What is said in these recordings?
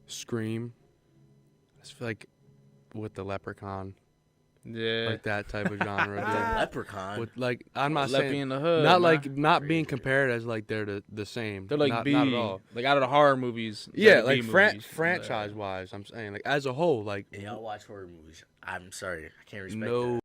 Scream. I just feel like with the Leprechaun, Yeah. like that type of genre. The Leprechaun. With like, I'm not Leppy saying in the hood. not man. like not being compared as like they're the same. They're like not, B, not at all. like out of the horror movies. Yeah, they're like B movies. franchise wise, I'm saying like as a whole, like And y'all watch horror movies. I'm sorry, I can't respect no. that.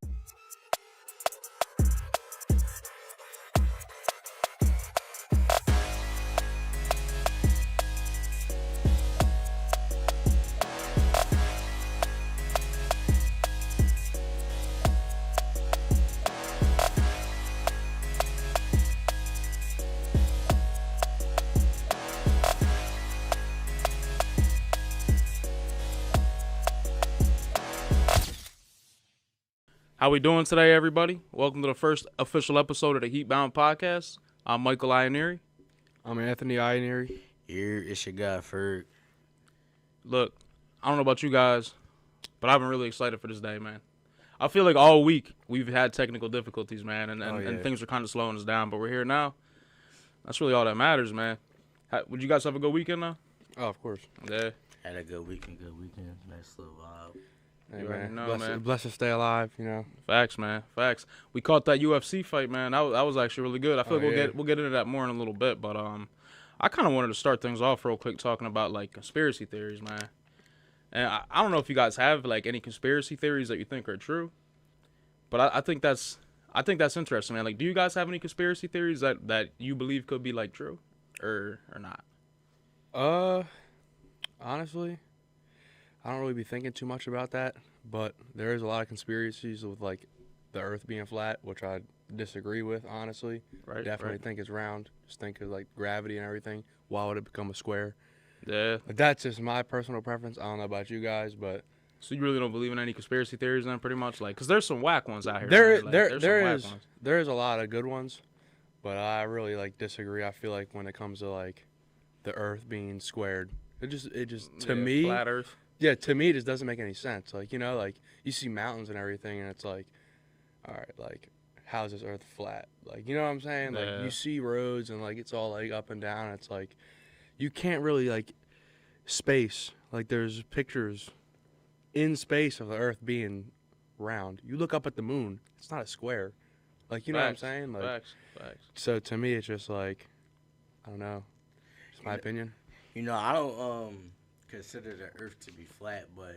How we doing today, everybody? Welcome to the first official episode of the Heat Bound podcast. I'm Michael Ioneri. I'm Anthony Ioneri. Here, it's your guy, Ferg. Look, I don't know about you guys, but I've been really excited for this day, man. I feel like all week we've had technical difficulties, man, and things are kind of slowing us down, but we're here now. That's really all that matters, man. Would you guys have a good weekend now? Oh, of course. Yeah. Had a good weekend. Nice little vibe. Hey, You already man. know, man. Blessed to stay alive, you know. Facts, man. Facts. We caught that UFC fight, man. That was actually really good. I feel like we'll get into that more in a little bit, but I kind of wanted to start things off real quick talking about like conspiracy theories, man. And I don't know if you guys have like any conspiracy theories that you think are true, but I think that's interesting, man. Like, do you guys have any conspiracy theories that you believe could be like true, or not? Honestly, I don't really be thinking too much about that, but there is a lot of conspiracies with like the Earth being flat, which I disagree with. Honestly, Right. definitely think it's round. Just think of like gravity and everything. Why would it become a square? Yeah. But that's just my personal preference. I don't know about you guys, but So you really don't believe in any conspiracy theories, then, pretty much, like, because there's some whack ones out here. there man. Like, there's some whack ones. there is a lot of good ones, but I really like disagree. I feel like when it comes to like the Earth being squared, it just to me. Flat Earth. Yeah, to me, it just doesn't make any sense. Like, you know, like, you see mountains and everything, and it's like, all right, like, how's this Earth flat? Like, you know what I'm saying? Like, Yeah. you see roads, and, like, it's all, like, up and down. It's like, you can't really, like, space. Like, there's pictures in space of the Earth being round. You look up at the moon, it's not a square. Like, you know what I'm saying? Like, Facts. so, to me, it's just, like, I don't know. It's my opinion. You know, I don't consider the Earth to be flat, but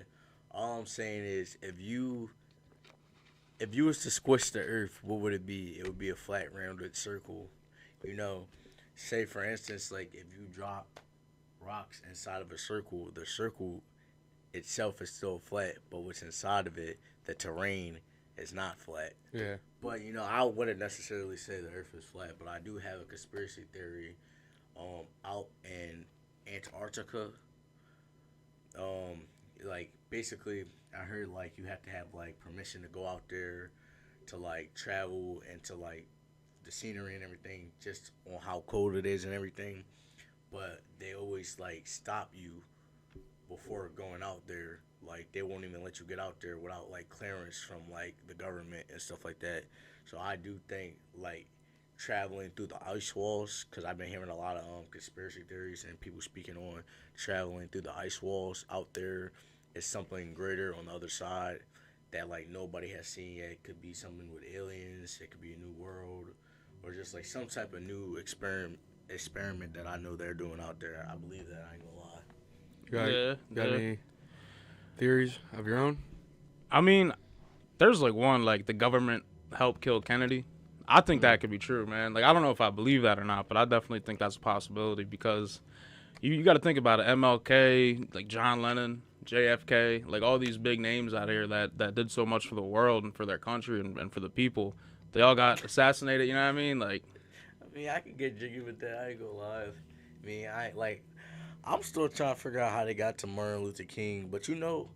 all I'm saying is if you was to squish the Earth, what would it be? It would be a flat, rounded circle. You know, say for instance, like if you drop rocks inside of a circle, the circle itself is still flat, but what's inside of it, the terrain, is not flat. Yeah. But you know, I wouldn't necessarily say the Earth is flat, but I do have a conspiracy theory. Out in Antarctica, like basically, I heard like you have to have like permission to go out there to like travel and to like the scenery and everything, just on how cold it is and everything. But they always like stop you before going out there. Like they won't even let you get out there without like clearance from like the government and stuff like that. So I do think like traveling through the ice walls, because I've been hearing a lot of conspiracy theories and people speaking on traveling through the ice walls out there is something greater on the other side that like nobody has seen yet. It could be something with aliens, it could be a new world, or just like some type of new experiment that I know they're doing out there. I believe that, I ain't gonna lie. Got any theories of your own? I mean, there's like one, like the government helped kill Kennedy. I think that could be true, man. Like, I don't know if I believe that or not, but I definitely think that's a possibility because you got to think about it. MLK, like John Lennon, JFK, like all these big names out here that did so much for the world and for their country and for the people. They all got assassinated, you know what I mean? Like, I mean, I can get jiggy with that. I ain't gonna lie. I mean, I'm still trying to figure out how they got to Martin Luther King, but you know,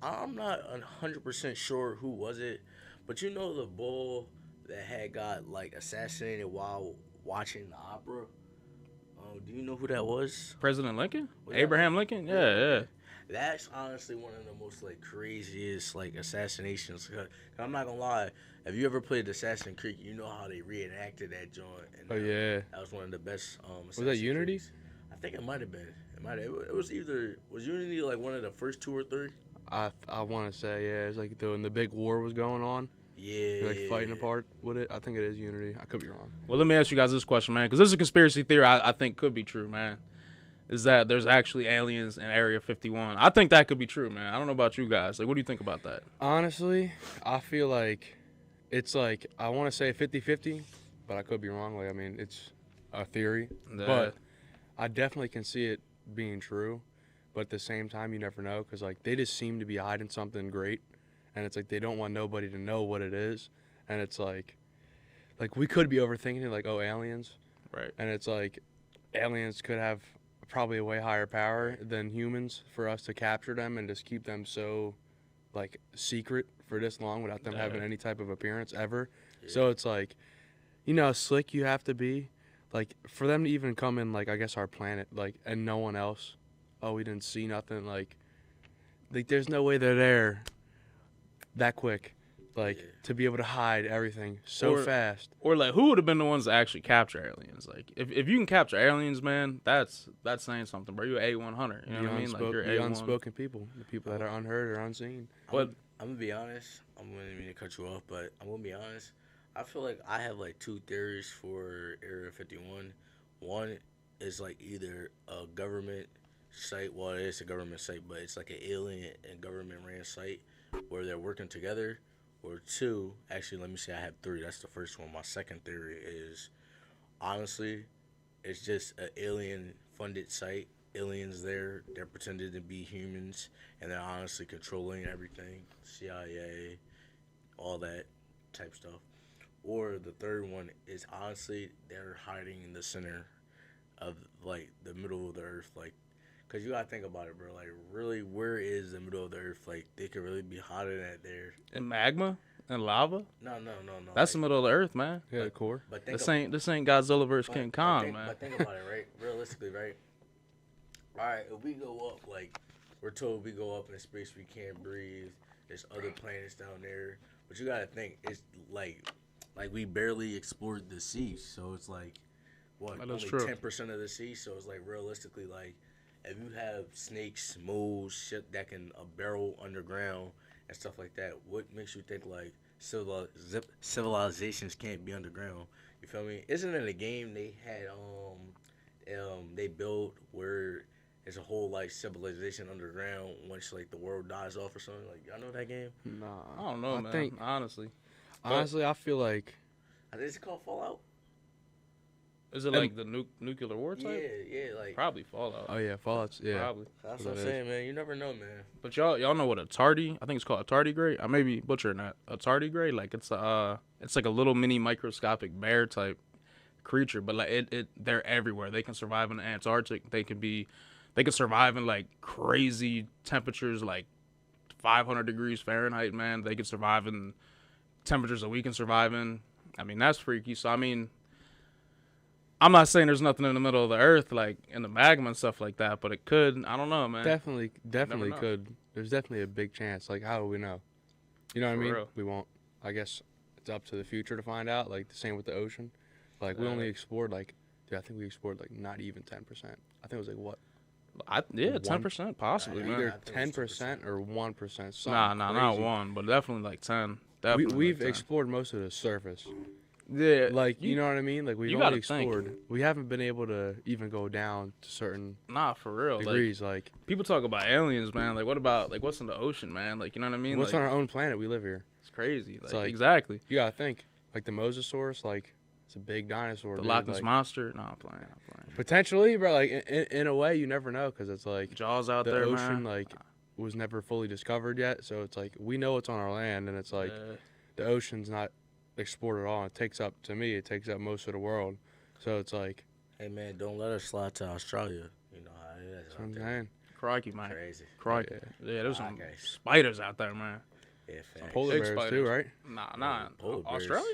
I'm not 100% sure who was it, but you know the bull that had got like assassinated while watching the opera. Do you know who that was? President Lincoln? Was Abraham that? Lincoln? Yeah. That's honestly one of the most like craziest like assassinations. I'm not gonna lie. If you ever played Assassin's Creed, you know how they reenacted that joint. And, Oh yeah. that was one of the best. Was that Unity? I think it might have been. It was Unity like one of the first two or three? I want to say yeah. It's like when the big war was going on. Yeah. They're, like fighting apart with it. I think it is Unity. I could be wrong. Well, let me ask you guys this question, man, because this is a conspiracy theory I think could be true, man. Is that there's actually aliens in Area 51? I think that could be true, man. I don't know about you guys. Like, what do you think about that? Honestly, I feel like it's like I want to say 50-50, but I could be wrong. Like I mean, it's a theory, but I definitely can see it being true. But at the same time, you never know because like they just seem to be hiding something great, and it's like they don't want nobody to know what it is, and it's like we could be overthinking it, like aliens, right? And it's like aliens could have probably a way higher power than humans for us to capture them and just keep them so like secret for this long without them having any type of appearance ever. Yeah. So it's like, you know, how slick you have to be, like for them to even come in, like I guess our planet, like and no one else. Oh, we didn't see nothing. Like there's no way they're there that quick. Like, to be able to hide everything so fast. Or, like, who would have been the ones to actually capture aliens? Like, if you can capture aliens, man, that's saying something, bro. You're A100. You know what I mean? Like, you're the unspoken people. The people that are unheard or unseen. But I'm going to be honest. I'm going to mean to cut you off, but I'm going to be honest. I feel like I have, like, two theories for Area 51. One is, like, either a government site. Well, it is a government site, but it's, like, an alien and government-ran site where they're working together. Or two, actually, let me say I have three. That's the first one. My second theory is, honestly, it's just an alien-funded site. Aliens there, they're pretending to be humans, and they're honestly controlling everything. CIA, all that type stuff. Or the third one is, honestly, they're hiding in the center of, like, the middle of the earth. Like, because you got to think about it, bro. Like, really, where is the middle of the earth? Like, they could really be hotter than there. In magma? And lava? No. That's the middle of the earth, man. Yeah, the core. But this ain't Godzilla vs. King Kong, man. But think about it, right? Realistically, right? All right, if we go up, like, we're told we go up in space, we can't breathe. There's other planets down there. But you got to think, it's like we barely explored the sea. So it's like, what, only 10% of the sea? So it's like, realistically, like, if you have snakes, moles, shit that can barrel underground and stuff like that, what makes you think like civilizations can't be underground? You feel me? Isn't it a game they had they built where there's a whole like civilization underground once like the world dies off or something? Like y'all know that game? Nah, I don't know, man. Honestly, I feel like I think it's called Fallout. Is it like the nuclear war type? Yeah, like probably Fallout. Oh yeah, Fallout's probably. That's what I'm saying, man. You never know, man. But y'all know what a tardy? I think it's called a tardigrade. I may be butchering that. A tardigrade, like it's like a little mini microscopic bear type creature, but like they're everywhere. They can survive in the Antarctic. They can survive in like crazy temperatures, like 500 degrees Fahrenheit. Man, they can survive in temperatures that we can survive in. I mean, that's freaky. So I mean, I'm not saying there's nothing in the middle of the earth, like in the magma and stuff like that, but it could. I don't know, man. Definitely could. There's definitely a big chance. Like, how do we know? You know what I mean? Real. We won't. I guess it's up to the future to find out. Like, the same with the ocean. Like, we only explored, like, dude, I think we explored, like, not even 10%. I think it was, like, what? 10% possibly, man. Either 10% or 1%. Nah, not 1, but definitely, like, 10. We've explored most of the surface. Yeah, like you know what I mean. Like we've only explored. Think. We haven't been able to even go down to certain for real degrees. Like people talk about aliens, man. Like what about like what's in the ocean, man? Like you know what I mean? What's on our own planet? We live here. It's crazy. Like exactly. You gotta think. Like the Mosasaurus. Like it's a big dinosaur. The Loch Ness monster. No, I'm playing. Potentially, but like in a way, you never know because it's like Jaws out the there, ocean, man. like was never fully discovered yet. So it's like we know it's on our land, and it's like the ocean's not explored at all. It takes up most of the world. So it's like, hey man, don't let us slide to Australia. You know how it is out there. Crikey, man. Crazy. Crikey. Yeah, there's some spiders out there, man. Yeah, some polar bears spiders too, right? Nah. Australia?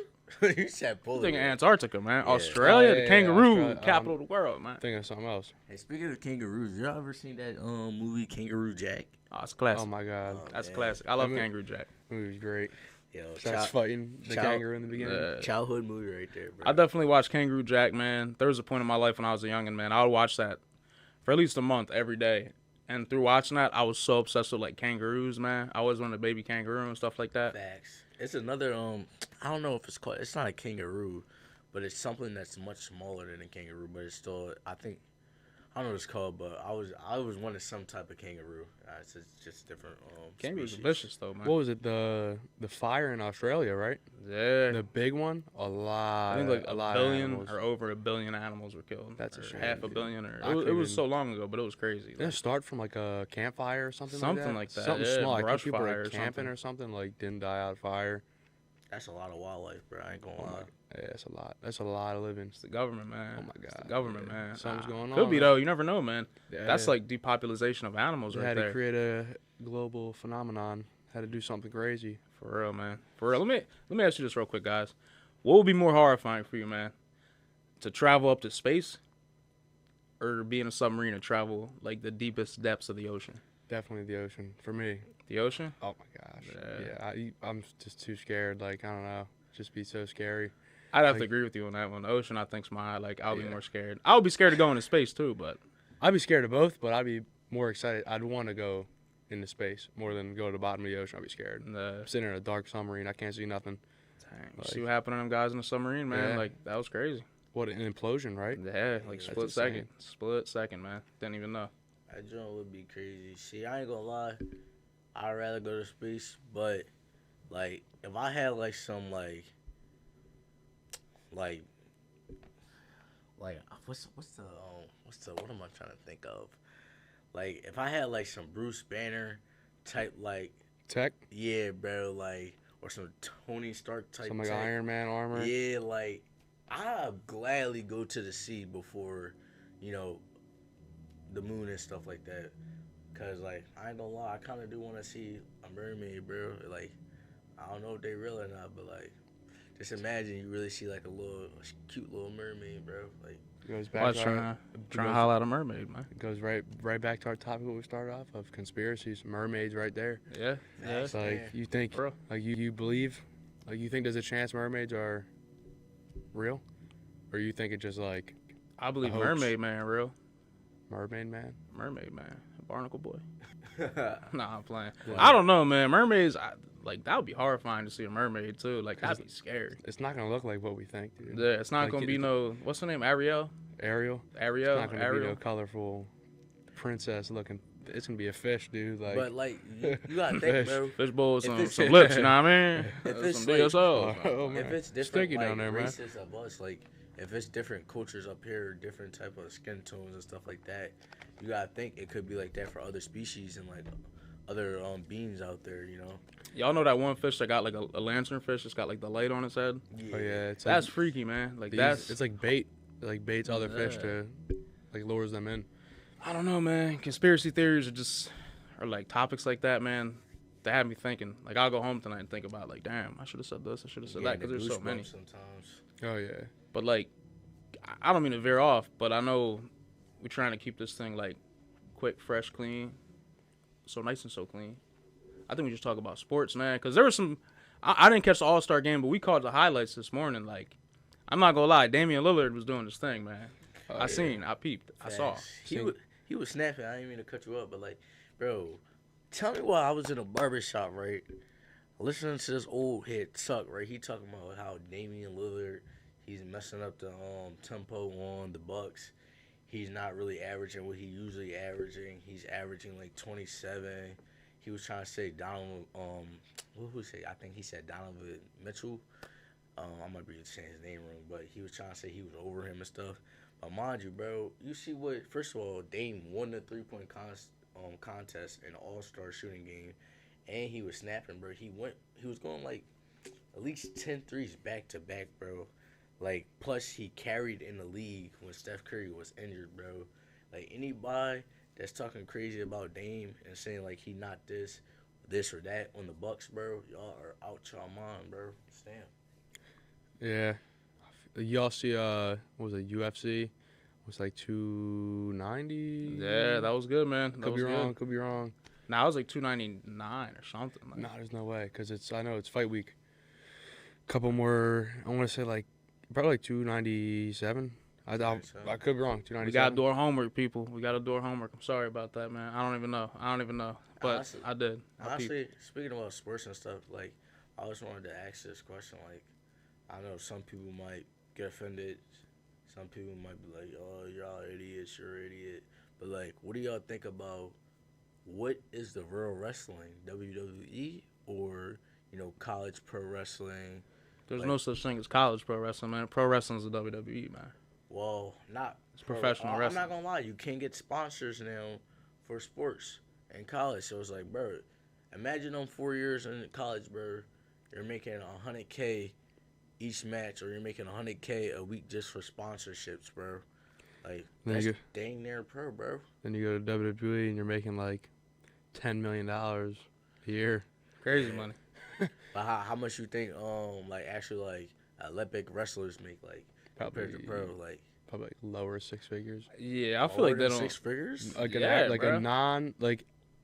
You said polar bears. Thinking Antarctica, man. Yeah. Australia, the kangaroo capital of the world, man. Thinking of something else. Hey, speaking of kangaroos, y'all ever seen that movie Kangaroo Jack? Oh, it's classic. Oh my god, that's classic. I love Kangaroo Jack. That movie was great. Yo, starts fighting the kangaroo in the beginning. Childhood movie right there, bro. I definitely watched Kangaroo Jack, man. There was a point in my life when I was a youngin', man. I would watch that for at least a month every day. And through watching that, I was so obsessed with like kangaroos, man. I always wanted a baby kangaroo and stuff like that. Facts. It's another I don't know if it's called. It's not a kangaroo, but it's something that's much smaller than a kangaroo. But it's still, I think, I don't know what it's called, but I was wanting some type of kangaroo. It's just different. Kangaroos are species. vicious though, man. What was it? The fire in Australia, right? Yeah. The big one. A lot. I think like a a lot billion of animals. or over a billion animals were killed. That's a or shame, half a dude. billion, or I it was couldn't- so long ago, but it was crazy. Didn't it Like, start from like a campfire or something? Something like that, Something yeah, small. I think brush people fire were or camping something. or something. Like didn't die out of fire. That's a lot of wildlife, bro. I ain't gonna Oh lie. my, yeah, that's a lot. That's a lot of living. it's the government, man. Oh my It's God, the government, yeah. man. Something's going Could on, be man. though. You never know, man. Yeah, That's yeah. like depopulation of animals They right had there. to create a global phenomenon. Had to do something crazy. For real, man. For real. Let me ask you this real quick, guys. What would be more horrifying for you, man? To travel up to space, or to be in a submarine and travel like the deepest depths of the ocean? Definitely the ocean for me. The ocean? Oh my gosh. Yeah. Yeah, I'm just too scared. Like I don't know. Just be so scary. I'd have to Like- agree with you on that one. The ocean, I think's my like. I'll be Yeah. more scared. I would be scared of going to space too, but I'd be scared of both, but I'd be more excited. I'd want to go into space more than go to the bottom of the ocean. I'd be scared. I'm sitting in a dark submarine. I can't see nothing. dang, you Like- see what happened to them guys in the submarine, man? Yeah. Like that was crazy. What an implosion, right? Yeah, like That's split insane. second, man. Didn't even know. That joint would be crazy. See, I ain't gonna lie. I'd rather go to space, but like if I had like some like what's the what am I trying to think of? Like if I had like some Bruce Banner type like Tech, yeah, bro, like or some Tony Stark type some like tech. Iron Man armor. Yeah, like I'd gladly go to the sea before, you know, the moon and stuff like that. Cause like I ain't gonna lie, I kind of do want to see a mermaid, bro. Like I don't know if they real or not, but like just imagine you really see like a cute little mermaid, bro. Like Goes I was back. trying to holler at a mermaid, man. Goes right back to our topic what we started off of conspiracies, mermaids, right there. Yeah, yeah. It's like Yeah. you think, Bro. like you believe, like you think there's a chance mermaids are real, or you think it's just like I believe hoax. mermaid man, real mermaid man? mermaid man, barnacle boy. Nah, I'm playing. Yeah. I don't know, man. Mermaids, like that would be horrifying to see a mermaid too. Like that'd be scary. It's not gonna look like what we think, dude. Yeah, it's not Like, gonna be no. What's her name? Ariel. Ariel. Ariel. It's not gonna be Ariel. no colorful princess looking. It's gonna be a fish, dude. Like, but like you gotta think, Fish. bro. Fishbowl with If some, it's- some lips, you know what I mean? If Some it's like- DSOs. oh, man. If it's different Stinky like down there, man. races of us, like if it's different cultures up here, different type of skin tones and stuff like that, you gotta think it could be like that for other species and like other beings out there, you know. Y'all know that one fish that got like a lantern fish that's got like the light on its head? Oh yeah, it's That's like, freaky, man. Like these- that's. it's like bait. It like baits other fish Yeah. to like lures them in. I don't know, man. Conspiracy theories are like topics like that, man. They have me thinking. Like I'll go home tonight and think about like, damn, I should have said this. I should have said that because there's so many. Sometimes. Oh yeah. But like, I don't mean to veer off, but I know we're trying to keep this thing like quick, fresh, clean, so nice and so clean. I think we just talk about sports, man, because there was some. I didn't catch the All-Star game, but we caught the highlights this morning. Like, I'm not gonna lie, Damian Lillard was doing his thing, man. I peeped, I saw. Facts. He was snapping. I didn't mean to cut you up, but like, bro, tell me why I was in a barbershop, right? Listening to this old head Tuck, right? He talking about how Damian Lillard, he's messing up the tempo on the Bucks. He's not really averaging what he usually averaging. He's averaging like 27. He was trying to say Donovan. What was he? I think he said Donovan Mitchell. I might be saying his name wrong, but he was trying to say he was over him and stuff. But mind you, bro, you see what? First of all, Dame won the 3-point contest in the All-Star shooting game, and he was snapping, bro. He was going like at least 10 threes back to back, bro. Like plus he carried in the league when Steph Curry was injured, bro. Like anybody that's talking crazy about Dame and saying like he not this or that on the Bucks, bro, y'all are out your mind, bro. Damn. Yeah. Y'all see what was it, UFC? It was like 290. Yeah, that was good, man. That Could be was wrong. good. Could be wrong. Nah, I was like 299 or something. Like, No, there's no way because I know it's fight week. Couple more. I want to say like probably like 297. I could be wrong. 297. We gotta do our homework, people. We gotta do our homework. I'm sorry about that, man. I don't even know. But Honestly, I did. Honestly, speaking about sports and stuff, like, I always wanted to ask this question. Like, I know some people might get offended. Some people might be like, "Oh, y'all idiots, you're an idiot." But like, what do y'all think about what is the real wrestling, WWE or college pro wrestling? There's Like, no such thing as college pro wrestling, man. Pro wrestling is the WWE, man. well, not It's professional I'm wrestling. not gonna lie, you can't get sponsors now for sports in college. So it's like, bro, imagine them 4 years in college, bro. You're making $100K each match, or you're making $100K a week just for sponsorships, bro. Like, that's dang near pro, bro. Then you go to WWE and you're making like $10 million a year. Crazy money. But how much you think like actually like Olympic wrestlers make, like, compared to pro, like Probably like lower six figures. Yeah, I feel like they don't. 6 figures? Like Yeah,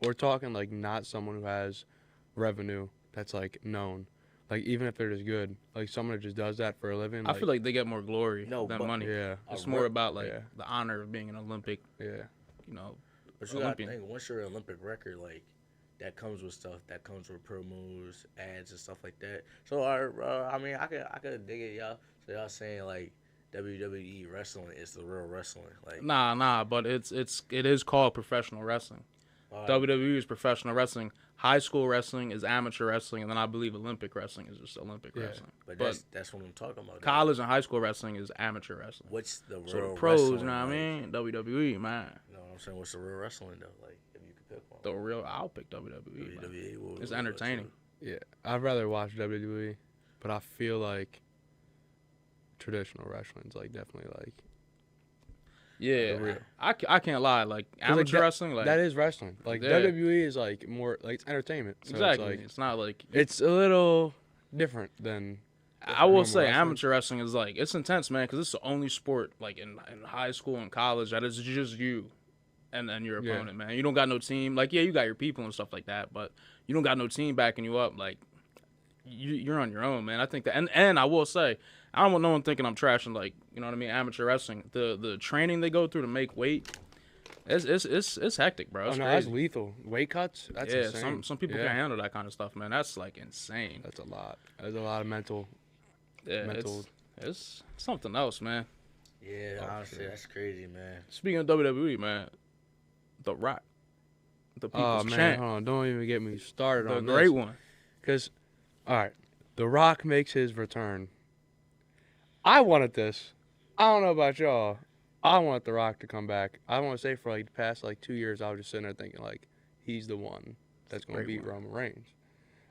we're talking like not someone who has revenue that's like known. Like, even if they're just good, like someone who just does that for a living. I feel like they get more glory than but- money. yeah, It's more about like the honor of being an Olympic, yeah. But you gotta Olympian. think, once you're an Olympic record, like, that comes with stuff. That comes with promos, ads, and stuff like that. So, I mean, I could dig it, y'all. So y'all saying like WWE wrestling is the real wrestling, like, Nah, but it is called professional wrestling. WWE is professional wrestling. High school wrestling is amateur wrestling, and then I believe Olympic wrestling is just Olympic wrestling. But But that's what I'm talking about. college and high school wrestling is amateur wrestling. What's the real So the pros, wrestling, you know what I mean? WWE, man. You know what I'm saying? What's the real wrestling though? Like, if you could pick one. The real, I'll pick WWE. man. WWE. It's entertaining. Yeah, I'd rather watch WWE, but I feel like traditional wrestling's like definitely like Yeah, the real. I can't lie. Like amateur wrestling, like that is wrestling. Like Yeah. WWE is like more like it's entertainment. So exactly. It's, like, It's not like it's a little different than. I will normal say wrestling. amateur wrestling is like it's intense, man, because it's the only sport like in high school and college that is just you and your Yeah. opponent, man. You don't got no team. Like, yeah, you got your people and stuff like that, but you don't got no team backing you up. Like, you're on your own, man. I think that, and I will say, I don't want no one thinking I'm trashing, like, you know what I mean, amateur wrestling. The training they go through to make weight, it's hectic, bro. It's Oh no, crazy. that's lethal. Weight cuts. That's Yeah, insane. some people can't handle that kind of stuff, man. That's like insane. That's a lot. There's a lot of mental. Yeah, mental. it's something else, man. Yeah, Oh, honestly, sure. that's crazy, man. Speaking of WWE, man, The Rock, the Oh people's man, champ, hold on! Don't even get me started the on great this. one. Because, all right, The Rock makes his return. I wanted this. I don't know about y'all. I want The Rock to come back. I want to say for like the past like 2 years, I was just sitting there thinking like he's the one that's going to Great beat one. Roman Reigns.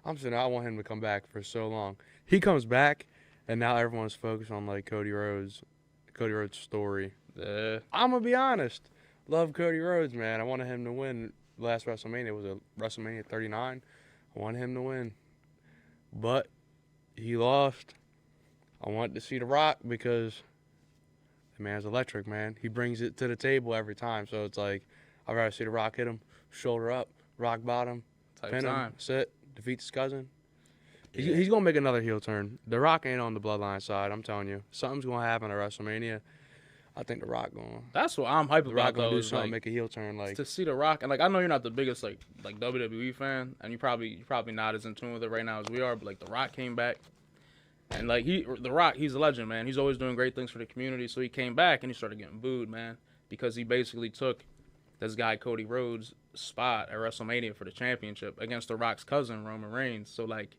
I'm saying I want him to come back for so long. He comes back, and now everyone's focused on like Cody Rhodes' story. Yeah, I'm gonna be honest. Love Cody Rhodes, man. I wanted him to win. Last WrestleMania was a WrestleMania 39. I wanted him to win, but he lost. I wanted to see The Rock because the man's electric, man. He brings it to the table every time. So it's like I'd rather see The Rock hit him, shoulder up, rock bottom, type pin time. him, sit, defeat his cousin. Yeah. He's gonna make another heel turn. The Rock ain't on the bloodline side. I'm telling you, something's gonna happen at WrestleMania. I think The Rock going. That's what I'm hyped The about. Rock gonna Though, do is, something, like, make a heel turn. Like to see The Rock, and like I know you're not the biggest like WWE fan, and you're probably not as in tune with it right now as we are. But like The Rock came back, and like The Rock, he's a legend, man. He's always doing great things for the community. So he came back and he started getting booed, man, because he basically took this guy Cody Rhodes' spot at WrestleMania for the championship against The Rock's cousin Roman Reigns. So like,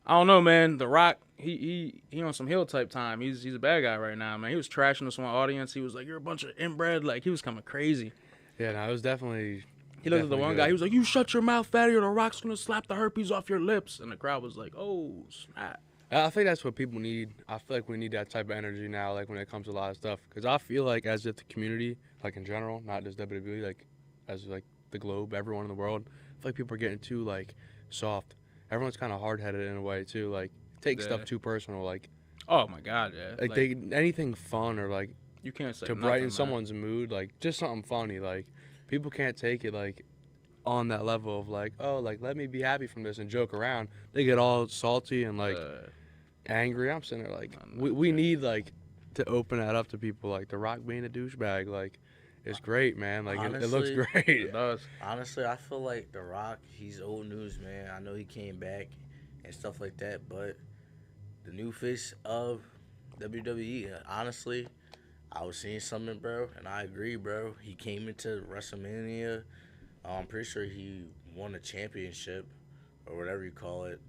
I don't know, man. The Rock, he on some heel type time. He's a bad guy right now, man. He was trashing this one audience. He was like, "You're a bunch of inbred." Like, he was coming crazy. yeah, no, it was definitely. He looked at the definitely one good. guy. He was like, "You shut your mouth, fatty, or The Rock's gonna slap the herpes off your lips." And the crowd was like, "Oh, snap!" I think that's what people need. I feel like we need that type of energy now, like when it comes to a lot of stuff. Because I feel like as if the community, like in general, not just WWE, like as like the globe, everyone in the world, I feel like people are getting too like soft. Everyone's kind of hard headed in a way too. Like take Yeah. stuff too personal. Like Oh my God, yeah. like they anything fun or like you can't say to nothing, brighten man. someone's mood, like just something funny. Like people can't take it like on that level of like, oh, like let me be happy from this and joke around. They get all salty and like angry. I'm sitting there like No, we shit. need like to open that up to people, like The Rock being a douchebag, like it's great, man. Like it looks Honestly, great. It does. Honestly, I feel like The Rock, he's old news, man. I know he came back and stuff like that, but the new face of WWE, honestly, I was seeing something, bro, and I agree, bro. He came into WrestleMania. I'm pretty sure he won a championship or whatever you call it.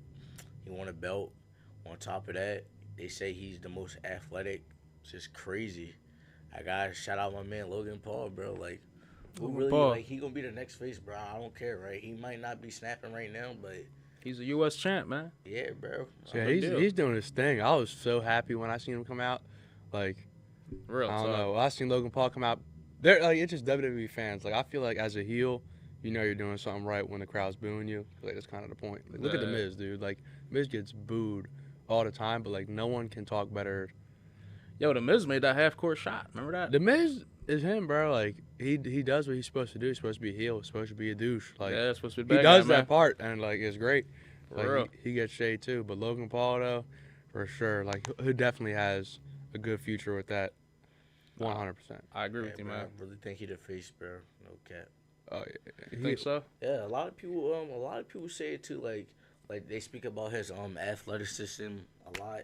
He won a belt. On top of that, they say he's the most athletic. Just crazy. I gotta shout out my man Logan Paul, bro. Like, who Logan really Paul. like he gonna be the next face, bro? I don't care, right? He might not be snapping right now, but He's a U.S. champ, man. yeah, bro. Yeah, big deal. he's doing his thing. I was so happy when I seen him come out. Like Real I don't talk. know. I seen Logan Paul come out. They're like it's just WWE fans. Like I feel like as a heel, you know you're doing something right when the crowd's booing you. Like that's kind of the point. Like, look at the Yeah. Miz, dude. Like Miz gets booed all the time, but like no one can talk better. Yo, the Miz made that half-court shot. Remember that? The Miz is him, bro. Like he does what he's supposed to do. He's supposed to be a heel. He's supposed to be a douche. Like Yeah, it's supposed to be he bad does guy, that man. part, and like it's great. For real. Like he gets shade too, but Logan Paul though, for sure, like who definitely has a good future with that. 100%. I agree Yeah, with you, bro, man. I really think he the face, bro. No cap. Oh yeah. You think so? Yeah, a lot of people say it too. Like they speak about his athleticism a lot.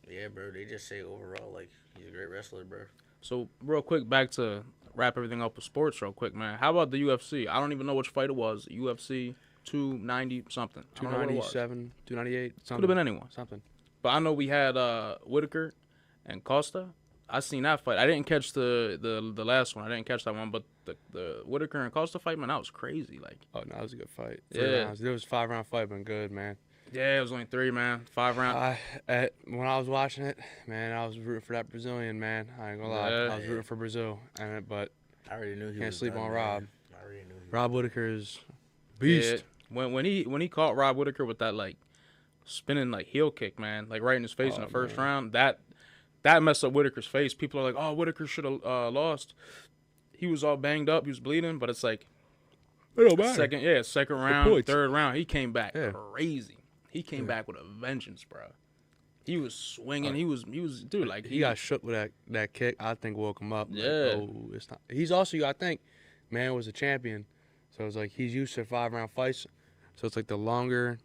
Yeah, bro. They just say overall like he's a great wrestler, bro. So, real quick, back to wrap everything up with sports real quick, man. How about the UFC? I don't even know which fight it was. UFC 290 something. I don't know what it was. 297, 298, something. Could have been anyone. Something. But I know we had Whitaker and Costa. I seen that fight. I didn't catch the last one. I didn't catch that one. But the Whitaker and Costa fight, man, that was crazy. Like, Oh no, that was a good fight. Yeah. 3 rounds. It was 5-round fight, been good, man. yeah, it was only 3, man. 5 rounds. When I was watching it, man, I was rooting for that Brazilian, man. I ain't gonna lie. Yeah. I was rooting for Brazil, but I already knew he Can't was sleep done, on man. Rob. I already knew he Rob Whitaker is beast. Yeah. When he caught Rob Whitaker with that like spinning like heel kick, man, like right in his face in Oh, the first man. round, that messed up Whitaker's face. People are like, "Oh, Whitaker should have lost. He was all banged up. He was bleeding." But it's like It don't matter. second round, points. third round, he came back Yeah. crazy. He came back with a vengeance, bro. He was swinging. He was dude like He got shook with that kick. I think woke him up. Like, Yeah. oh, it's not. He's also, I think, man was a champion, so it's like he's used to 5-round fights. So it's like the longer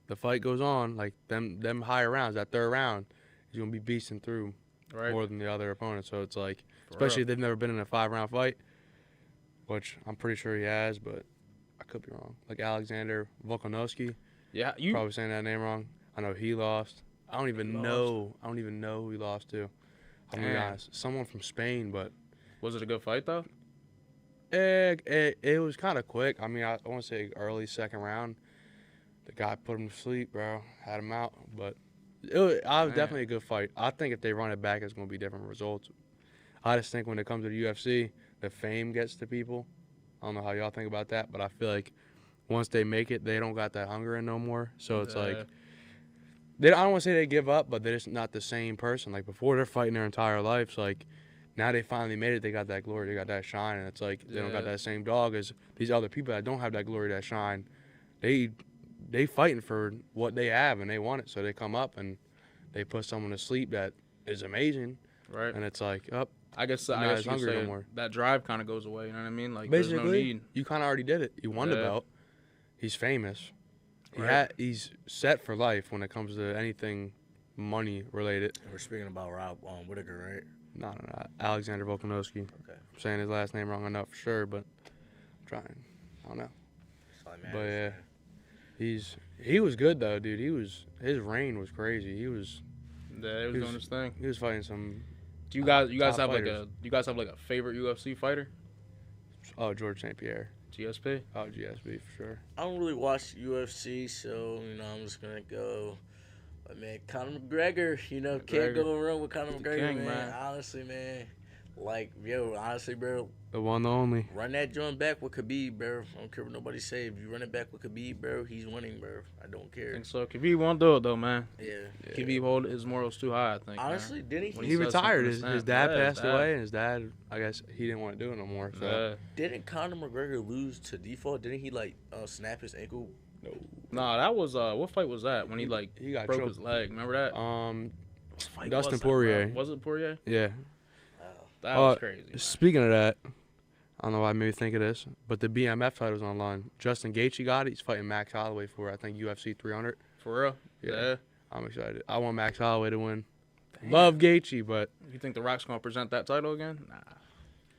the fight goes on, like them higher rounds, that third round, he's gonna be beasting through right. more than the other opponent. So it's like, For especially real. if they've never been in a 5-round fight, which I'm pretty sure he has, but I could be wrong. Like Alexander Volkanovski, Yeah, you probably saying that name wrong. I know he lost. I don't even know who he lost to. I'm gonna be Damn. honest. Someone from Spain, but was it a good fight though? it was kind of quick. I mean, I want to say early second round. The guy put him to sleep, bro. Had him out, but I was Man. definitely a good fight. I think if they run it back, it's gonna be different results. I just think when it comes to the UFC, the fame gets to people. I don't know how y'all think about that, but I feel like once they make it, they don't got that hunger in no more. So it's like I don't want to say they give up, but they're just not the same person. Like before, they're fighting their entire life. So like now they finally made it. They got that glory. They got that shine, and it's like they don't got Yeah. that same dog as these other people that don't have that glory, that shine. They fighting for what they have, and they want it. So they come up and they put someone to sleep that is amazing, right. and it's like up. I guess Not you as could hungry no say more. that drive kind of goes away. You know what I mean? Like there's no Basically, need. you kind of already did it. You won the Yeah. belt. He's famous. Right. He's set for life when it comes to anything money related. And we're speaking about Rob Whitaker, right? No, Alexander Volkanovski. Okay. I'm saying his last name wrong enough for sure, but I'm trying. I don't know. That's all that But matters, yeah, man. he was good though, dude. His reign was crazy. He was Yeah, he was doing his thing. fighting some Do you guys top have fighters. like a favorite UFC fighter? George St. Pierre. GSP. Oh, GSB for sure. I don't really watch UFC, so I'm just gonna go. But man, Conor McGregor, can't go wrong with Conor He's the McGregor, king, man. man. Honestly, man, honestly, bro, The one, the only. run that joint back with Khabib, bro. I don't care what nobody say. If you run it back with Khabib, bro, he's winning, bro. I don't care. And so Khabib won't do it though, man. Yeah. Khabib hold his morals too high, I think. man. Honestly, didn't When he? He said retired. something His to dad Stan. Yeah, his passed dad. away, and his dad, I guess, he didn't want to do it no more. So. Yeah. Didn't Conor McGregor lose to default? Didn't he snap his ankle? Nah, that was what fight was that? When he He got broke choked. his leg. Remember that? fight Dustin was that, Poirier. bro? Was it Poirier? Yeah. That was crazy. Man. Speaking of that, I don't know why I made me think of this, but the BMF title's online. Justin Gaethje got it. He's fighting Max Holloway for, I think, UFC 300. For real? Yeah. I'm excited. I want Max Holloway to win. Damn. Love Gaethje, but you think The Rock's gonna present that title again? Nah.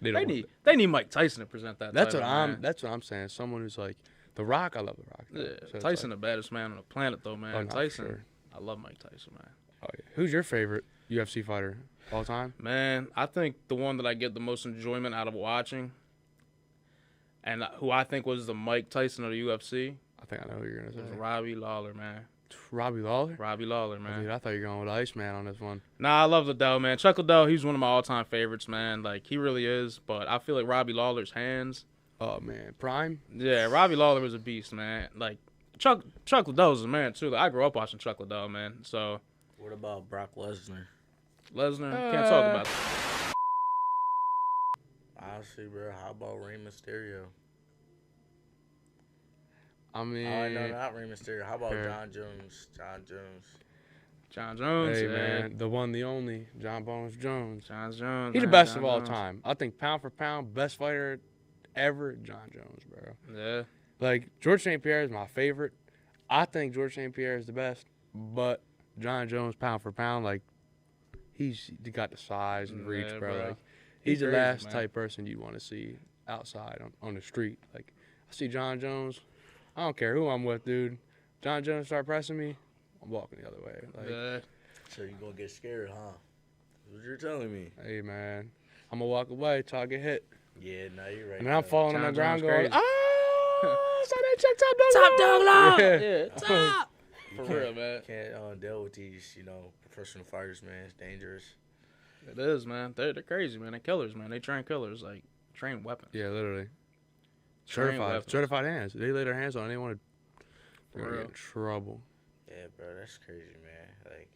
They need Mike Tyson to present that title. That's what I'm saying. Someone who's like The Rock. I love The Rock. Yeah. So Tyson, the baddest man on the planet, though, man. Oh, no, Tyson. sure. I love Mike Tyson, man. Oh, yeah. Who's your favorite UFC fighter all time? Man, I think the one that I get the most enjoyment out of watching, and who I think was the Mike Tyson of the UFC, I think I know who you're gonna say. Was Robbie Lawler, man. Robbie Lawler? Robbie Lawler, man. Oh, dude, I thought you were going with Iceman on this one. Nah, I love Liddell, man. Chuck Liddell, he's one of my all-time favorites, man. Like, he really is. But I feel like Robbie Lawler's hands. Oh, man. Prime? Yeah, Robbie Lawler was a beast, man. Like, Chuck Liddell was a man, too. Like, I grew up watching Chuck Liddell, man. So. What about Brock Lesnar? Can't talk about that. Honestly, bro, how about Rey Mysterio? I mean... Oh, no, not Rey Mysterio. How about John Jones? John Jones, hey, yeah. man, the one, the only, John Bones Jones. John Jones. He's the best of all time. I think pound for pound, best fighter ever, John Jones, bro. Yeah. Like, George St. Pierre is my favorite. I think George St. Pierre is the best, but John Jones, pound for pound, like, he's got the size and reach, bro. Like, he's the last type person you want to see outside on the street. Like, I see John Jones, I don't care who I'm with, dude. John Jones start pressing me, I'm walking the other way. Like, so you gonna get scared, huh? That's what you're telling me. Hey, man, I'm gonna walk away till I get hit. Yeah, no, you're right. And then I'm falling on the ground going, crazy. oh, so they check top dog law. Yeah, top. For real, man. Can't deal with these, professional fighters, man. It's dangerous. It is, man. They're crazy, man. They're killers, man. They train killers, like train weapons. Yeah, literally. Certified hands. They lay their hands on it. They want to get in trouble. Yeah, bro, that's crazy, man. Like,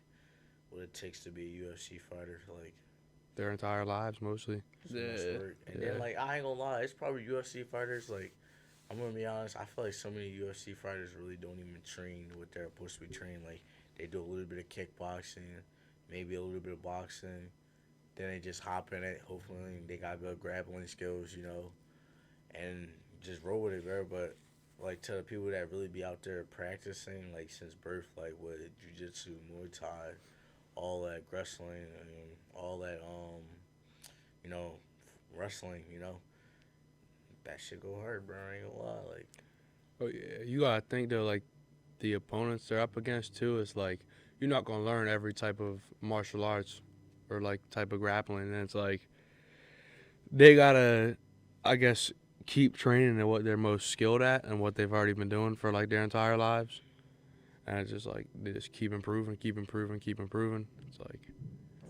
what it takes to be a UFC fighter, like their entire lives, mostly. So and then, like, I ain't gonna lie, it's probably UFC fighters. Like, I'm gonna be honest, I feel like so many UFC fighters really don't even train what they're supposed to be trained. Like, they do a little bit of kickboxing, maybe a little bit of boxing, then they just hop in it. Hopefully, they got good grappling skills, and just roll with it, bro. But like, to the people that really be out there practicing, like, since birth, like, with jiu-jitsu, Muay Thai, all that wrestling, and all that, wrestling, that shit go hard, bro. I ain't gonna lie, like. Oh yeah, you gotta think though, like, the opponents they're up against too. Is like, you're not gonna learn every type of martial arts or like type of grappling, and it's like they gotta, I guess, keep training at what they're most skilled at and what they've already been doing for like their entire lives. And it's just like they just keep improving. It's like,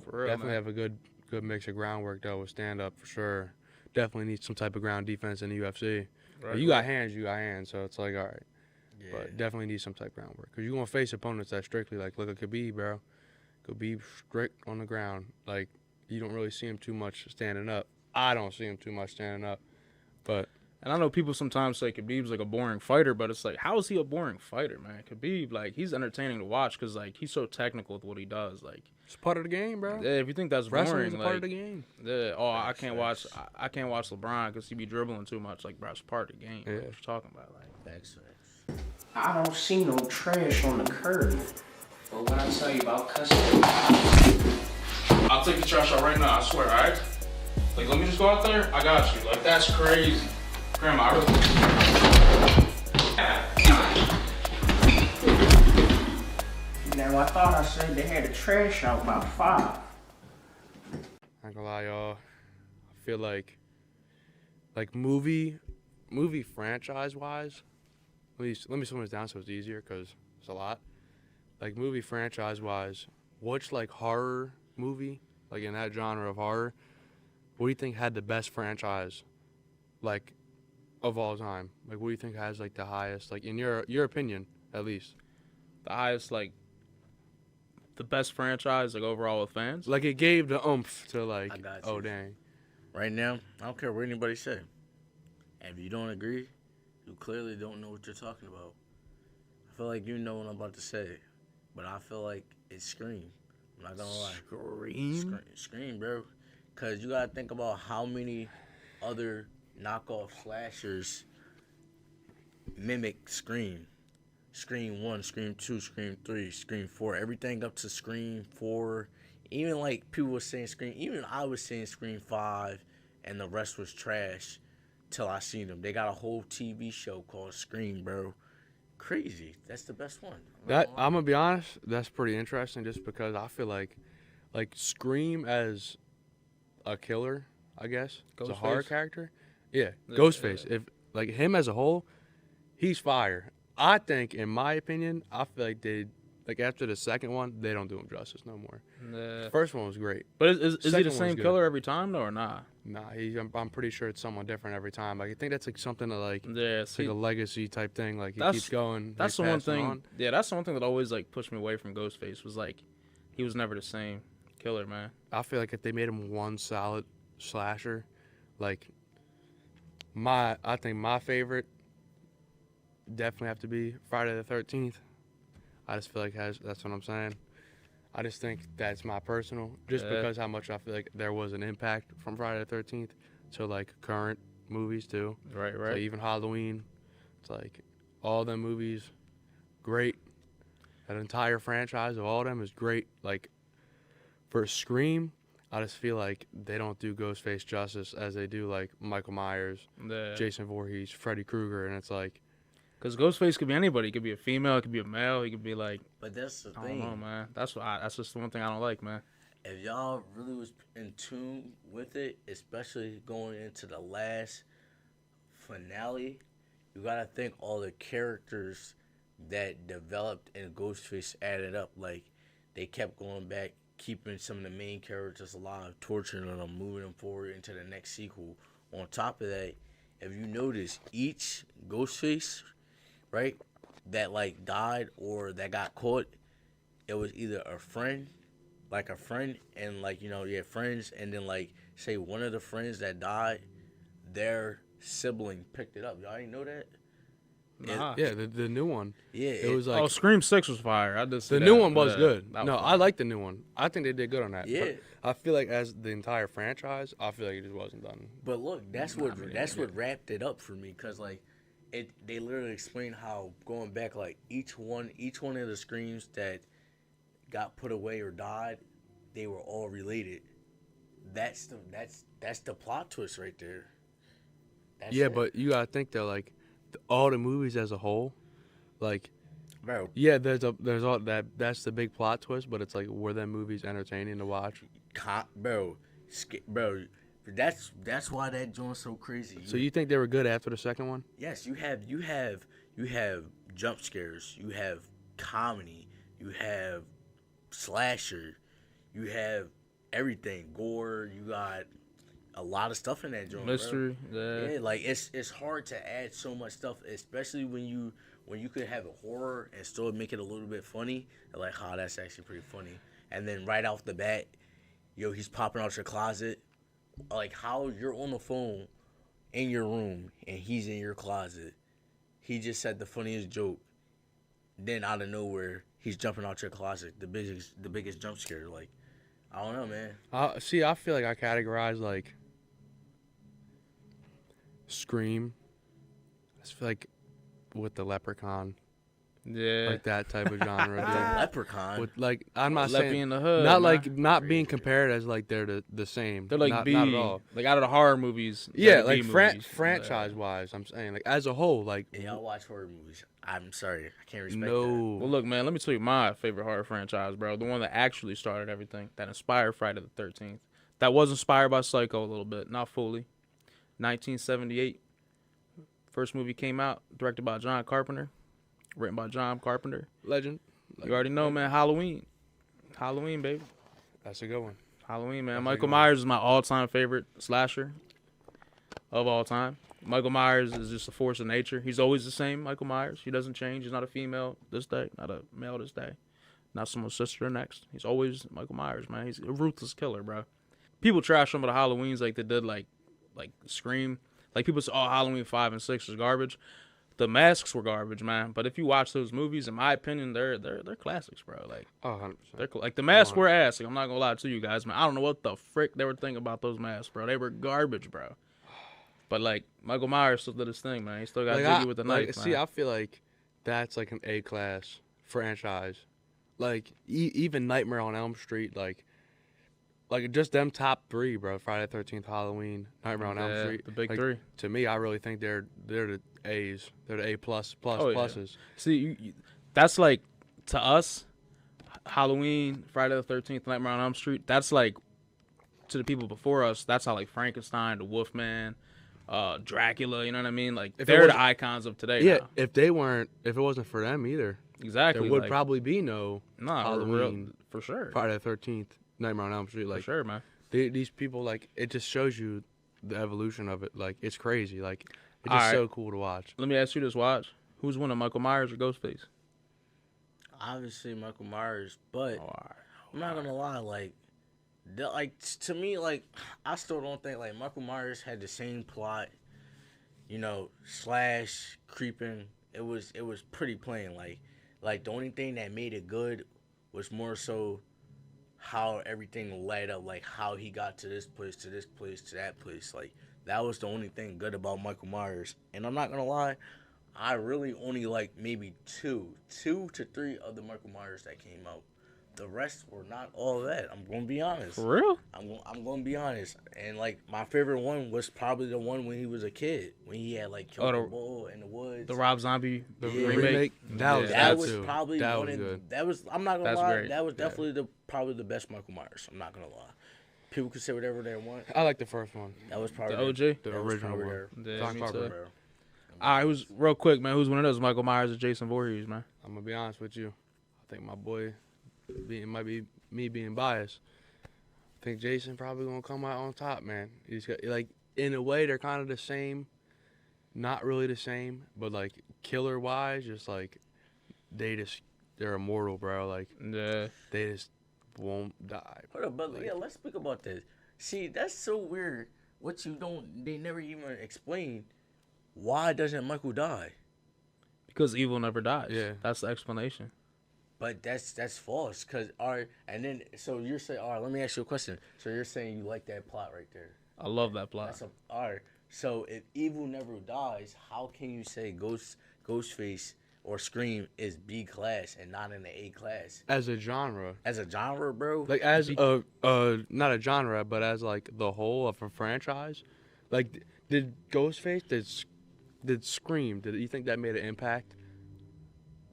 for real, definitely man. have a good mix of groundwork though with stand up for sure. Definitely need some type of ground defense in the UFC. Right, you got hands, so it's like, all right. Yeah. But definitely need some type of groundwork because you're gonna face opponents that strictly, like, look at Khabib, bro. Khabib strict on the ground. Like, you don't really see him too much standing up. I don't see him too much standing up. But and I know people sometimes say Khabib's like a boring fighter, but it's like, how is he a boring fighter, man? Khabib, like, he's entertaining to watch because, like, he's so technical with what he does. Like, it's part of the game, bro. Yeah, if you think that's wrestling boring, is part of the game. Yeah. Oh, I can't watch LeBron because he be dribbling too much. Like, bro, it's part of the game. Yeah. Like, what you talking about? Like, Facts. I don't see no trash on the curb. But what I tell you about custom, I'll take the trash out right now. I swear. All right. Like, let me just go out there. I got you. Like, that's crazy. Grandma, I Now, I thought I said they had a trash out about 5. I ain't gonna lie, y'all. I feel like movie franchise-wise, let me slow this down so it's easier because it's a lot. Like, movie franchise-wise, which, like, horror movie, like, in that genre of horror, what do you think had the best franchise, like, of all time? Like, what do you think has, like, the highest, like, in your opinion, at least? The highest, like, the best franchise, like, overall with fans? Like, it gave the oomph to, like, oh, dang. Right now, I don't care what anybody say. If you don't agree, you clearly don't know what you're talking about. I feel like you know what I'm about to say, but I feel like it's Scream. I'm not gonna lie. Scream? Scream, bro. Cause you gotta think about how many other knockoff slashers mimic Scream. Scream 1, Scream 2, Scream 3, Scream 4, everything up to Scream 4. Even like people were saying Scream, even I was saying Scream 5, and the rest was trash till I seen them. They got a whole TV show called Scream, bro. Crazy. That's the best one. I'm gonna be honest, that's pretty interesting just because I feel like Scream as a killer, I guess, as a horror character. Yeah, Ghostface. If like him as a whole, he's fire. I think, in my opinion, I feel like after the second one, they don't do him justice no more. The first one was great. But is he the same killer every time though, or not? Nah, I'm pretty sure it's someone different every time. Like I think that's like something to like, it's like a legacy type thing. Like he keeps going. That's the one thing. Yeah, that's the one thing that always like pushed me away from Ghostface was like, he was never the same killer, man. I feel like if they made him one solid slasher, like I think my favorite definitely have to be Friday the 13th. I just feel like that's what I'm saying. I just think that's my personal, just because how much I feel like there was an impact from Friday the 13th to like current movies too. Right. So even Halloween, it's like all them movies, great. That entire franchise of all of them is great. Like for Scream, I just feel like they don't do Ghostface justice as they do like Michael Myers, Jason Voorhees, Freddy Krueger, and it's like. Because Ghostface could be anybody. He could be a female. He could be a male. He could be like. But that's the thing. I don't know, man. That's just the one thing I don't like, man. If y'all really was in tune with it, especially going into the last finale, you gotta think all the characters that developed and Ghostface added up. Like they kept going back, keeping some of the main characters alive, torturing them, moving them forward into the next sequel. On top of that, if you notice, each Ghostface, right, that like died or that got caught, it was either a friend and like, you know, you had friends, and then like say one of the friends that died, their sibling picked it up. Y'all didn't know that? Nah. Yeah, the new one. Yeah, it was like Scream 6 was fire. I just the new one was good. Was no, fire. I like the new one. I think they did good on that. Yeah, but I feel like as the entire franchise, I feel like it just wasn't done. But look, that's what wrapped it up for me, cause like they literally explained how going back like each one of the Screams that got put away or died, they were all related. That's the plot twist right there. But you gotta think though, like all the movies as a whole, like, bro. Yeah, there's all that's the big plot twist, but it's like were them movies entertaining to watch? Bro, that's why that joint's so crazy. So you think they were good after the second one? Yes, you have jump scares, you have comedy, you have slasher, you have everything, gore, you got a lot of stuff in that joint. Mystery, bro. Yeah, like it's hard to add so much stuff, especially when you could have a horror and still make it a little bit funny. Like, that's actually pretty funny. And then right off the bat, he's popping out your closet. Like how you're on the phone in your room and he's in your closet. He just said the funniest joke. Then out of nowhere, he's jumping out your closet. The biggest jump scare. Like, I don't know, man. See, I feel like I categorize like Scream. I just feel like with the Leprechaun. Yeah, like that type of genre. Leprechaun. With like, I'm not Leppy saying in the hood, not like not being compared as like they're the same. They're like not at all. Like out of the horror movies. Yeah, like franchise wise, I'm saying like as a whole, like. And y'all watch horror movies. I'm sorry, I can't respect that. Well, look, man, let me tell you my favorite horror franchise, bro. The one that actually started everything, that inspired Friday the 13th. That was inspired by Psycho a little bit, not fully. 1978, first movie came out, directed by John Carpenter. Written by John Carpenter. Legend. You already know, man. Halloween, baby. That's a good one. Halloween, man. Michael Myers is my all-time favorite slasher of all time. Michael Myers is just a force of nature. He's always the same, Michael Myers. He doesn't change. He's not a female this day, not a male this day, not someone's sister next. He's always Michael Myers, man. He's a ruthless killer, bro. People trash some of the Halloweens like they did like Scream. Like people say, oh, Halloween 5 and 6 is garbage. the masks were garbage, man. But if you watch those movies, in my opinion, they're classics, bro. Like, Oh, 100%. they're like the masks were ass. Like, I'm not gonna lie to you guys, man. I don't know what the frick they were thinking about those masks, bro. They were garbage, bro. But like Michael Myers still did his thing, man. He still got jiggy with the knife, man. See, I feel like that's like an A-class franchise. Like even Nightmare on Elm Street, like just them top 3, bro. Friday the 13th, Halloween, Nightmare on Elm Street, the big like, 3. To me, I really think they're the A's. They're the A plus pluses. See, that's like to us, Halloween, Friday the 13th, Nightmare on Elm Street. That's like to the people before us. That's how like Frankenstein, the Wolfman, Dracula. You know what I mean? Like they're the icons of today. Yeah, now. if it wasn't for them either, exactly. there would probably be no Halloween for sure. Friday the 13th, Nightmare on Elm Street. Like for sure, man. These people, like, it just shows you the evolution of it. Like, it's crazy. Like, it's just so cool to watch. Let me ask you this, Watch. Who's winning, Michael Myers or Ghostface? Obviously Michael Myers, but I'm not gonna lie, like to me, like I still don't think like Michael Myers had the same plot, you know, slash creeping. It was pretty plain. Like the only thing that made it good was more so how everything led up, like how he got to this place, to this place, to that place. Like that was the only thing good about Michael Myers. And I'm not gonna lie, I really only like maybe two to three of the Michael Myers that came out. The rest were not all that. I'm gonna be honest. For real? I'm gonna be honest. And like my favorite one was probably the one when he was a kid, when he had like killed the bull in the woods. The Rob Zombie remake. That was probably that one was of good. that was. I'm not gonna That's lie. great. That was definitely probably the best Michael Myers. I'm not gonna lie. People can say whatever they want. I like the first one. That was probably the OG, the original one. Yeah, me too. Bro. All right, who's real quick, man? Who's one of those, Michael Myers or Jason Voorhees, man? I'm gonna be honest with you. I think my boy, might be me being biased. I think Jason probably gonna come out on top, man. He's got, like, in a way they're kind of the same, not really the same, but like killer wise, just like they're immortal, bro. Like Yeah. they just won't die. Hold up, but Like, yeah, let's speak about this. See, that's so weird. They never even explain why doesn't Michael die? Because evil never dies. Yeah. That's the explanation. But that's false. So you're saying, all right, let me ask you a question. So you're saying you like that plot right there? I love that plot. All right. So if evil never dies, how can you say Ghostface or Scream is B class and not in the A class? as a genre. As a genre, bro? Like as not a genre, but as like the whole of a franchise. Like did Ghostface did Scream? Did you think that made an impact?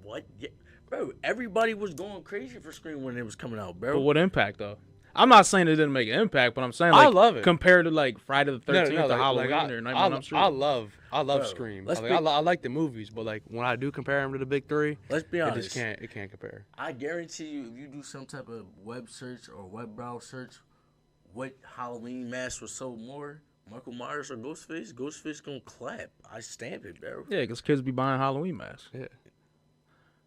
What? Yeah. Bro, everybody was going crazy for Scream when it was coming out, bro. But what impact, though? I'm not saying it didn't make an impact, but I'm saying, like, I love it. Compared to, like, Friday the 13th to like, Halloween like, or Nightmare on Elm Street. I love Bro, Scream. let's I like the movies, but like when I do compare them to the big 3, Let's be honest. it can't compare. I guarantee you, if you do some type of web search or web browse search, what Halloween mask was sold more, Michael Myers or Ghostface? Ghostface gonna clap. I stamp it, bro. Yeah, because kids be buying Halloween masks. Yeah.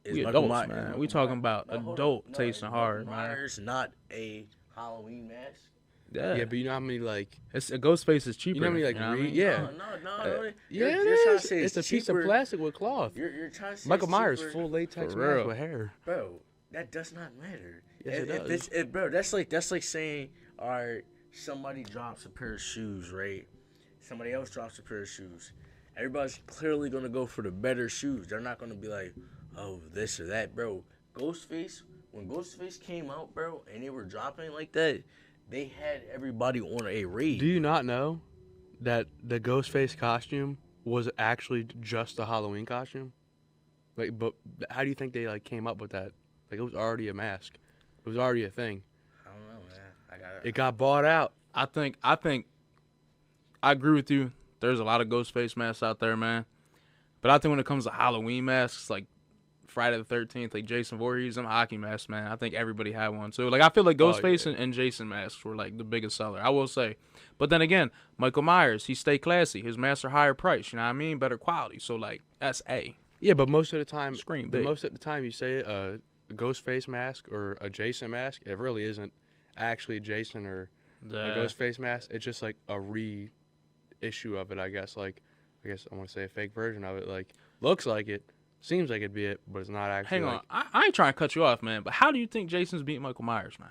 Is We Michael adults, My- man. We talking about No, hold adult on. No, taste is and Michael horror, man. Myers not a Halloween mask? Yeah. Yeah, but you know how many like It's a Ghostface is cheaper. you know how many like what I mean? yeah. No. Yeah, You're trying to say it's a piece of cheaper. plastic with cloth. You're trying to say Michael it's Myers cheaper. full latex For mask real. with hair. Bro, that does not matter. Yes, it does. Bro, that's like saying, all right, somebody drops a pair of shoes, right? Somebody else drops a pair of shoes. Everybody's clearly gonna go for the better shoes. They're not gonna be like, oh, this or that, bro. When Ghostface came out, bro, and they were dropping like that, they had everybody on a raid. Do you not know that the Ghostface costume was actually just a Halloween costume? Like, but how do you think they like came up with that? Like, it was already a mask. It was already a thing. I don't know, man. It got bought out. I think I agree with you. There's a lot of Ghostface masks out there, man. But I think when it comes to Halloween masks, like Friday the 13th, like Jason Voorhees, them hockey masks, man. I think everybody had one too. Like I feel like Ghostface and Jason masks were like the biggest seller, I will say. But then again, Michael Myers, he stay classy. His masks are higher price. You know what I mean? Better quality. So like that's A. Yeah, but most of the time, Scream big. most of the time you say a Ghostface mask or a Jason mask, it really isn't actually Jason or a Ghostface mask. It's just like a reissue of it, I guess. Like I guess I want to say a fake version of it. Like, looks like it, seems like it'd be it, but it's not actually. Hang on, I ain't trying to cut you off, man. But how do you think Jason's beat Michael Myers, man?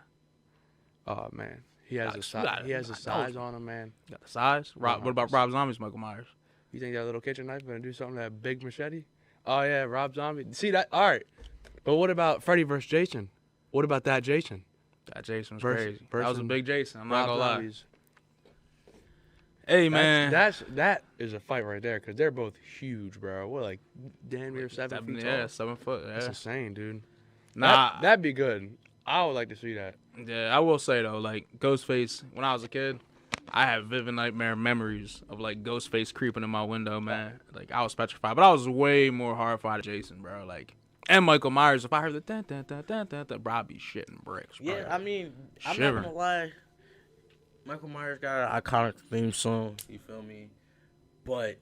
Oh man, he has Like, he has a size on him, man. Got the size. What about Rob Zombie's Michael Myers? You think that little kitchen knife gonna do something to that big machete? Oh yeah, Rob Zombie. See that? All right, but what about Freddy versus Jason? What about that Jason? That Jason was Versus- crazy. That was a big Jason. I'm not Rob gonna lie. Zombie's. Hey man, That is a fight right there because they're both huge, bro. What, like damn near 7 feet tall? yeah, 7 foot. That's Yeah. insane, dude. Nah, That'd be good. I would like to see that. yeah, I will say though, like Ghostface. When I was a kid, I had vivid nightmare memories of like Ghostface creeping in my window, man. Like I was petrified, but I was way more horrified of Jason, bro. Like, and Michael Myers. If I heard the dun dun dun dun dun, dun, bro, I'd be shitting bricks. Bro. Yeah, I mean, I'm Shivering. not gonna lie. Michael Myers got an iconic theme song. You feel me? But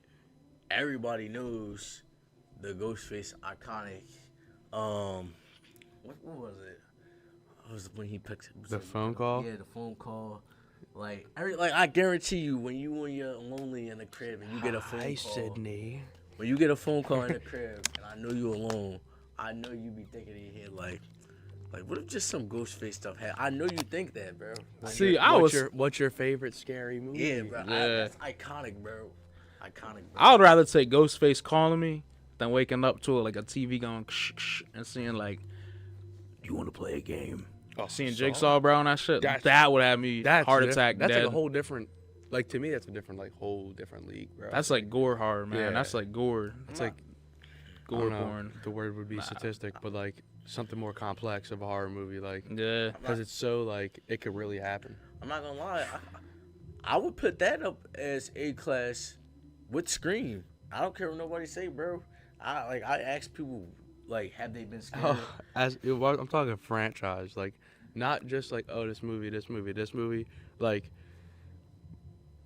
everybody knows the Ghostface iconic. What was it? It was when he picked The phone call? Yeah, the phone call. Like I guarantee you, when you're lonely in the crib and you get a phone Hi, call. Sydney. When you get a phone call in the crib and I know you're alone, I know you be thinking in your head like, what if just some Ghostface stuff happened? I know you think that, bro. See, What's your favorite scary movie? Yeah, bro. Yeah. That's iconic, bro. Iconic, bro. I would rather take Ghostface calling me than waking up to like a TV going and seeing like, you want to play a game? Oh, Seeing Saw? Jigsaw, bro, and that shit. That's- That would have me heart attack. That's dead. like a whole different. Like to me, that's a different whole different league, bro. That's like gore horror, man. Yeah. That's like gore. it's like I Gore don't know porn. if the word would be statistic, but like something more complex of a horror movie, like Yeah. because it's so like it could really happen. I'm not gonna lie. I would put that up as A class with Scream. I don't care what nobody say, bro. I ask people like, have they been scared? I'm talking franchise, like not just like this movie. Like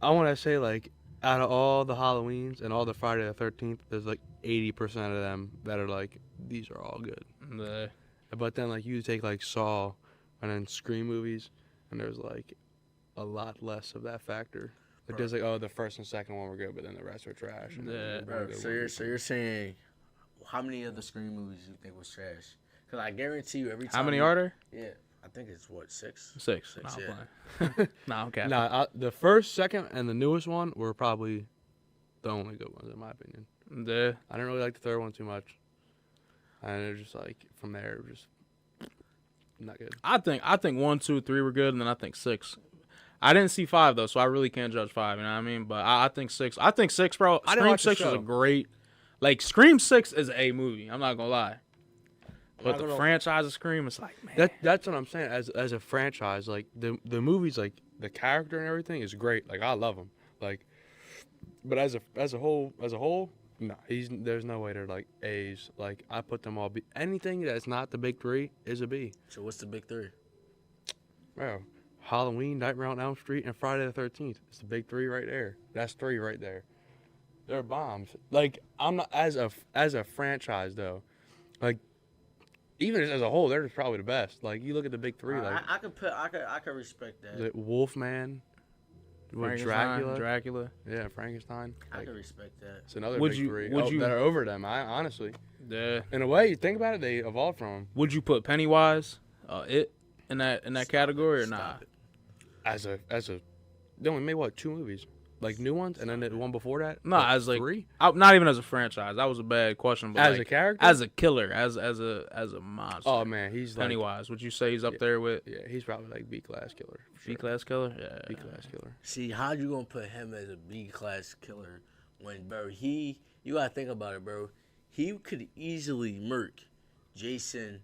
I want to say like out of all the Halloweens and all the Friday the 13th, there's like 80% of them that are like these are all good. Yeah. But then like you take like Saw and then Scream movies, and there's like a lot less of that factor. Like there's like the first and second one were good, but then the rest were trash. And then Yeah. the Bro, good so ones- you're saying how many of the Scream movies you think was trash? Because I guarantee you every time. How many are there? Yeah, I think it's what 6. 6. Nah, Six, I'm yeah. playing. Nah, I'm capping. Nah, the first, second, and the newest one were probably the only good ones in my opinion. Yeah. I didn't really like the third one too much, and they're just like from there just not good. I think 1, 2, 3 were good, and then I think 6. I didn't see 5 though, so I really can't judge 5. You know what I mean? But I think 6. I think 6, bro. I didn't Scream watch the 6 was a show. great. Like Scream 6 is a movie. I'm not gonna lie. But not the gonna- franchise of Scream is like, man. That's what I'm saying. As a franchise, like the movies, like the character and everything is great. Like I love him. Like, but as a whole, no, there's no way they're like A's. Like I put them all B. Anything that's not the big 3 is a B. So what's the big 3? Bro, Halloween, Nightmare on Elm Street, and Friday the 13th. It's the big 3 right there. That's 3 right there. They're bombs. Like I'm not as a franchise though. Like even as a whole, they're probably the best. Like you look at the big 3, like I could respect that. the Wolfman, with Frankenstein, Dracula. Dracula. Yeah, Frankenstein. I Like, could respect that. it's another Would big you- 3 would you- that are over them. I honestly, Yeah. in a way, you think about it, they evolved from them. Would you put Pennywise, in that category or not? Stop it. As a, they only made what 2 movies, like new ones, and then the one before that. No, as like 3 not even as a franchise. That was a bad question. But as like, a character. as a killer, as a monster. Oh man, he's like, Pennywise. Would you say he's up there with yeah, he's probably like B class killer. for B sure. class killer? Yeah. B class killer. See, how you gonna put him as a B class killer when, bro? You gotta think about it, bro. He could easily murk Jason.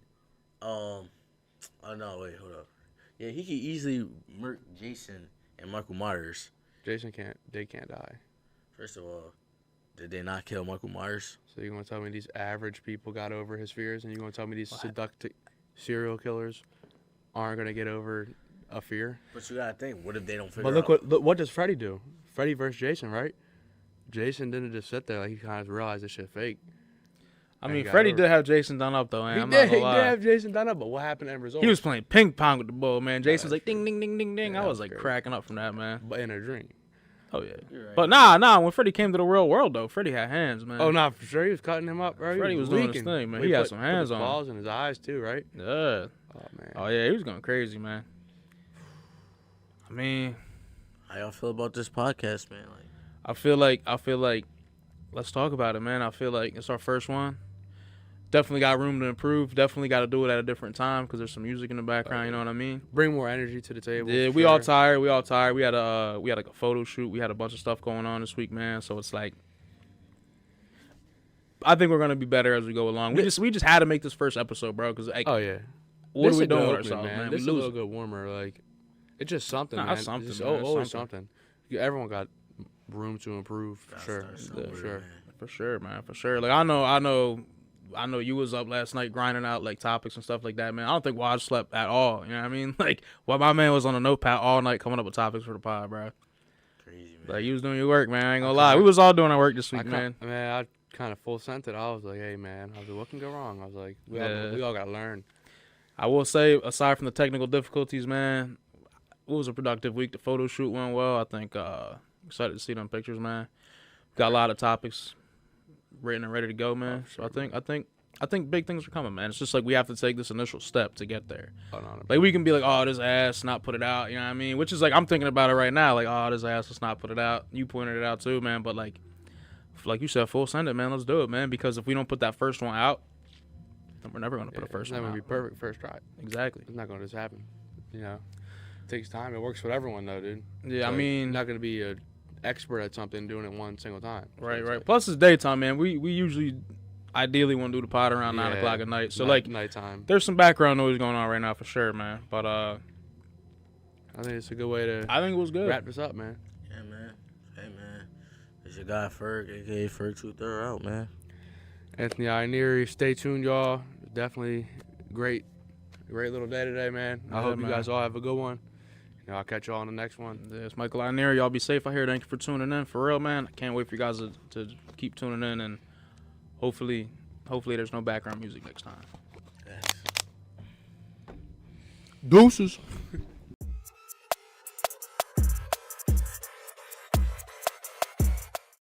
Oh no, wait, hold up. Yeah, he could easily murk Jason and Michael Myers. They can't die. First of all, did they not kill Michael Myers? So you gonna tell me these average people got over his fears, and you gonna tell me these seductive serial killers aren't gonna get over a fear? But you gotta think, what if they don't figure But out? look what does Freddy do? Freddy versus Jason, right? Jason didn't just sit there, like he kind of realized this shit fake. I And mean, he got Freddie over did it. have Jason done up though, man. He I'm did, not he gonna lie. did have Jason done up, but what happened in result? He was playing ping pong with the ball, man. Jason's that's like ding ding ding ding ding. Yeah, I was that's like great. cracking up from that, man. but in a dream. Oh yeah. Right. But nah. When Freddie came to the real world though, Freddie had hands, man. Oh, no, for sure. He was cutting him up, bro. Freddie was doing his thing, man. He had some hands put on the him. claws in his eyes, too, right? Yeah. Oh, man. Oh yeah, he was going crazy, man. I mean, How y'all feel about this podcast, man? Like, I feel like, let's talk about it, man. I feel like it's our first one. Definitely got room to improve. Definitely got to do it at a different time because there's some music in the background. You know what I mean? Bring more energy to the table. Yeah, we all tired. We had like a photo shoot. We had a bunch of stuff going on this week, man. So it's like, I think we're gonna be better as we go along. We just had to make this first episode, bro. Because like, Oh, yeah. what This are we a good doing with opening, ourselves, man? This is We a little losing. good warmer. Like, it's just something, Nah, man. it's something, It's man. It's always something. something. Everyone got room to improve, for gotta sure. start For somewhere, sure. man. For sure, man. For sure. Like I know you was up last night grinding out like topics and stuff like that, man. I don't think Waj slept at all. You know what I mean? Like, my man was on a notepad all night coming up with topics for the pod, bro. Crazy, man. Like, you was doing your work, man. I ain't gonna lie. We was all doing our work this week, man. I kind of full sent it. I was like, hey, man. I was like, what can go wrong? I was like, we all got to learn. I will say, aside from the technical difficulties, man, it was a productive week. The photo shoot went well. I think excited to see them pictures, man. Got a lot of topics written and ready to go, man. So I think big things are coming, man. It's just like we have to take this initial step to get there. Oh, no, Like we can be like, oh, this ass, not put it out. You know what I mean? Which is like I'm thinking about it right now. Like, oh, this ass, let's not put it out. You pointed it out too, man. But like you said, full send it, man. Let's do it, man. Because if we don't put that first one out, then we're never gonna put a first It's not one going out. to be perfect first try. Exactly. It's not going to just happen. You know? It takes time. It works with everyone, though, dude. Yeah, I Like, mean, you're not going to be an expert at something doing it one single time. So right. it's like- Plus it's daytime, man. We usually ideally want to do the pod around 9 o'clock at night. So like nighttime. there's some background noise going on right now for sure, man. But I think it's a good way to I think it was good. wrap this up, man. Yeah, man. Hey, man. It's your guy, Ferg, a.k.a. Ferg Truth They're out, man. Anthony Ioneri, stay tuned, y'all. Definitely great little day today, man. I Yeah, hope man. you guys all have a good one. You know, I'll catch y'all on the next one. Yeah, it's Michael Ioneri. Y'all be safe out here. Thank you for tuning in. For real, man. I can't wait for you guys to keep tuning in, and hopefully there's no background music next time. Yes. Deuces.